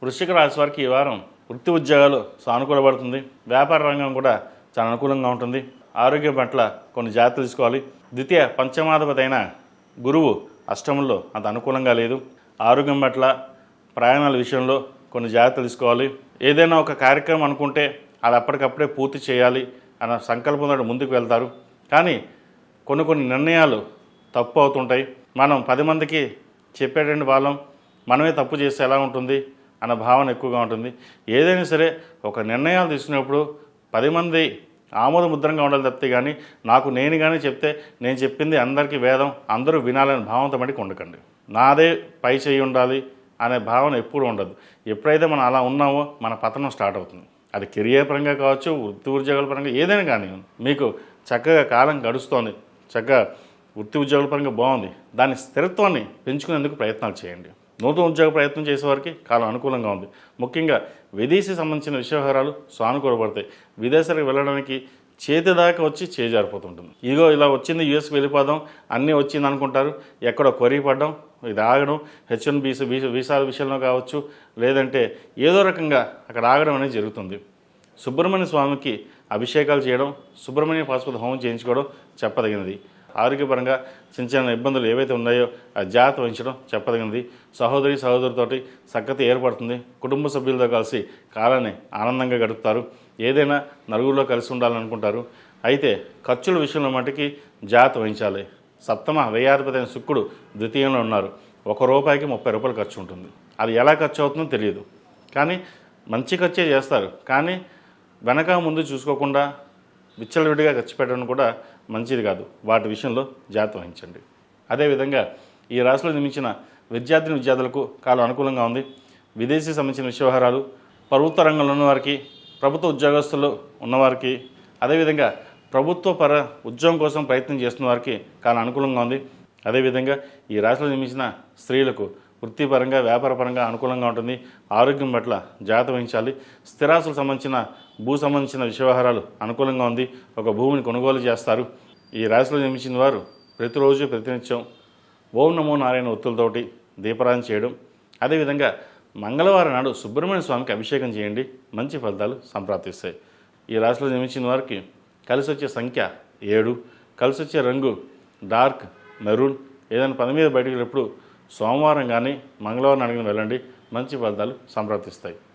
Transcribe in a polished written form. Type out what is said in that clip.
వృశ్చిక రాశి వారికి ఈ వారం వృత్తి ఉద్యోగాలు సానుకూలపడుతుంది. వ్యాపార రంగం కూడా చాలా అనుకూలంగా ఉంటుంది. ఆరోగ్యం పట్ల కొన్ని జాగ్రత్తలు తీసుకోవాలి. ద్వితీయ పంచమాధిపతి అయిన గురువు అష్టమంలో అంత అనుకూలంగా లేదు. ఆరోగ్యం పట్ల ప్రయాణాల విషయంలో కొన్ని జాగ్రత్తలు తీసుకోవాలి. ఏదైనా ఒక కార్యక్రమం అనుకుంటే అది అప్పటికప్పుడే పూర్తి చేయాలి అన్న సంకల్పంతో ముందుకు వెళ్తారు. కానీ కొన్ని నిర్ణయాలు తప్పు అవుతుంటాయి. మనం 10 మందికి చెప్పేటువంటి వాళ్ళం మనమే తప్పు చేస్తే ఎలా ఉంటుంది అన్న భావన ఎక్కువగా ఉంటుంది. ఏదైనా సరే ఒక నిర్ణయాలు తీసుకునేప్పుడు 10 మంది ఆమోదముద్రంగా ఉండాలి తప్పితే కానీ నాకు నేను కానీ చెప్తే నేను చెప్పింది అందరికీ వేదం అందరూ వినాలనే భావంతో మటుకు ఉండకండి. నాదే పై చేయి ఉండాలి అనే భావన ఎప్పుడు ఉండదు. ఎప్పుడైతే మనం అలా ఉన్నామో మన పతనం స్టార్ట్ అవుతుంది. అది కెరియర్ పరంగా కావచ్చు, వృత్తి ఉద్యోగాల పరంగా ఏదైనా కానీ మీకు చక్కగా కాలం గడుస్తోంది, చక్కగా వృత్తి ఉద్యోగాల పరంగా బాగుంది. దాని స్థిరత్వాన్ని పెంచుకునేందుకు ప్రయత్నాలు చేయండి. నూతన ఉద్యోగ ప్రయత్నం చేసేవారికి కాలం అనుకూలంగా ఉంది. ముఖ్యంగా విదేశీ సంబంధించిన వ్యవహారాలు సానుకూలపడతాయి. విదేశాలకు వెళ్ళడానికి చేతి దాకా వచ్చి చేజారిపోతుంటుంది. ఇదిగో ఇలా వచ్చింది, యూఎస్కి వెళ్ళిపోదాం, అన్నీ వచ్చింది అనుకుంటారు. ఎక్కడో కొరిగిపడడం, ఇది ఆగడం, H1B వీసాల విషయంలో కావచ్చు, లేదంటే ఏదో రకంగా అక్కడ ఆగడం అనేది జరుగుతుంది. సుబ్రహ్మణ్య స్వామికి అభిషేకాలు చేయడం, సుబ్రహ్మణ్య పాశుపత హోమం చేయించుకోవడం చెప్పదగినది. ఆరోగ్యపరంగా చిన్న ఇబ్బందులు ఏవైతే ఉన్నాయో ఆ జాగ్రత్త వహించడం చెప్పదగినది. సహోదరితోటి సఖ్యత ఏర్పడుతుంది. కుటుంబ సభ్యులతో కలిసి కాలాన్ని ఆనందంగా గడుపుతారు. ఏదైనా నలుగురిలో కలిసి ఉండాలనుకుంటారు. అయితే ఖర్చుల విషయంలో మటుకి జాగ్రత్త వహించాలి. సప్తమ వ్యయాధిపతి అయిన శుక్రుడు ద్వితీయంలో ఉన్నారు. ₹1కి 30 ఖర్చు ఉంటుంది. అది ఎలా ఖర్చు అవుతుందో తెలియదు. కానీ మంచి ఖర్చే చేస్తారు. కానీ వెనక ముందు చూసుకోకుండా విచ్చలవిడిగా ఖర్చు పెట్టడం కూడా మంచిది కాదు. వాటి విషయంలో జాగ్రత్త వహించండి. అదేవిధంగా ఈ రాశిలో జన్మించిన విద్యార్థులకు కాలం అనుకూలంగా ఉంది. విదేశీ సంబంధించిన వ్యవహారాలు, ప్రభుత్వ రంగంలో ఉన్నవారికి, ప్రభుత్వ ఉద్యోగస్తులు ఉన్నవారికి, అదేవిధంగా ప్రభుత్వ ఉద్యోగం కోసం ప్రయత్నం చేస్తున్న వారికి కాలం అనుకూలంగా ఉంది. అదేవిధంగా ఈ రాశిలో జన్మించిన స్త్రీలకు వృత్తిపరంగా వ్యాపారపరంగా అనుకూలంగా ఉంటుంది. ఆరోగ్యం పట్ల జాగ్రత్త వహించాలి. స్థిరాస్తులకు సంబంధించిన సంబంధించిన వ్యవహారాలు అనుకూలంగా ఉంది. ఒక భూమిని కొనుగోలు చేస్తారు. ఈ రాశిలో జన్మించిన వారు ప్రతిరోజు ప్రతినిత్యం ఓం నమో నారాయణ ఒత్తులతోటి దీపారాధన చేయడం, అదేవిధంగా మంగళవారం నాడు సుబ్రహ్మణ్య స్వామికి అభిషేకం చేయండి. మంచి ఫలితాలు సంప్రాప్తిస్తాయి. ఈ రాశిలో జన్మించిన వారికి కలిసి వచ్చే సంఖ్య 7, కలిసి వచ్చే రంగు డార్క్ మెరూన్. ఏదైనా పని మీద బయటకు వెళ్ళినప్పుడు సోమవారం కానీ మంగళవారం అడిగిన వెళ్ళండి. మంచి ఫలితాలు సంప్రాప్తిస్తాయి.